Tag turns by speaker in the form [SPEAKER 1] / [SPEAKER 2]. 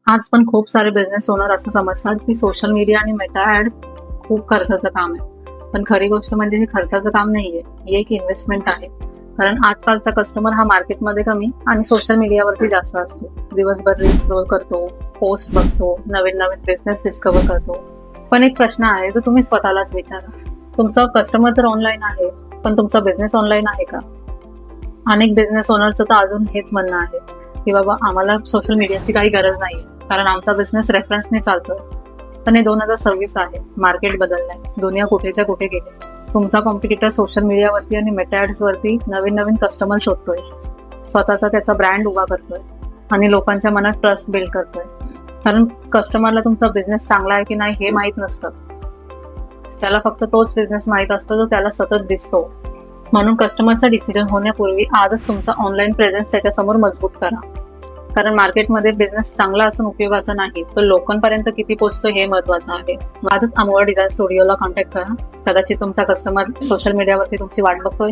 [SPEAKER 1] आज पण खूप सारे बिझनेस ओनर असं समजतात की सोशल मीडिया आणि मेटा ऍड्स खूप खर्चाचं काम आहे. पण खरी गोष्ट म्हणजे हे खर्चाचं काम नाहीये, ही एक इन्व्हेस्टमेंट आहे. कारण आजकालचा कस्टमर हा मार्केटमध्ये कमी आणि सोशल मीडियावरती जास्त असतो. दिवसभर रील्स स्क्रोल करतो, पोस्ट बघतो, नवीन नवीन बिझनेस डिस्कवर करतो. पण एक प्रश्न आहे जो तुम्ही स्वतःलाच विचारा, तुमचा कस्टमर तर ऑनलाईन आहे, पण तुमचा बिझनेस ऑनलाईन आहे का? अनेक बिझनेस ओनरचं तर अजून हेच म्हणणं आहे की बाबा आम्हाला सोशल मीडियाची काही गरज नाहीये, कारण आमचा बिझनेस रेफरन्सने चालतोय. पण हे 2026 आहे, मार्केट बदललंय, दुनिया कुठेच्या कुठे गेली. तुमचा कॉम्पिटिटर सोशल मीडियावरती आणि मेटा ऍड्स वरती नवीन नवीन कस्टमर शोधतोय, स्वतःचा त्याचा ब्रँड उभा करतोय आणि लोकांच्या मनात ट्रस्ट बिल्ड करतोय. कारण कस्टमरला तुमचा बिझनेस चांगला आहे की नाही हे माहीत नसतं, त्याला फक्त तोच बिझनेस माहीत असतो जो त्याला सतत दिसतो. म्हणून कस्टमरचा डिसिजन होण्यापूर्वी आजच तुमचा ऑनलाईन प्रेझेन्स त्याच्यासमोर मजबूत करा. कारण मार्केटमध्ये बिझनेस चांगला असून उपयोगाचा नाही, तर लोकांपर्यंत किती पोहोचतो हे महत्वाचं आहे. आजच अमोल डिझाइन स्टुडिओला कॉन्टॅक्ट करा. कदाचित तुमचा कस्टमर सोशल मीडियावरती तुमची वाट बघतोय.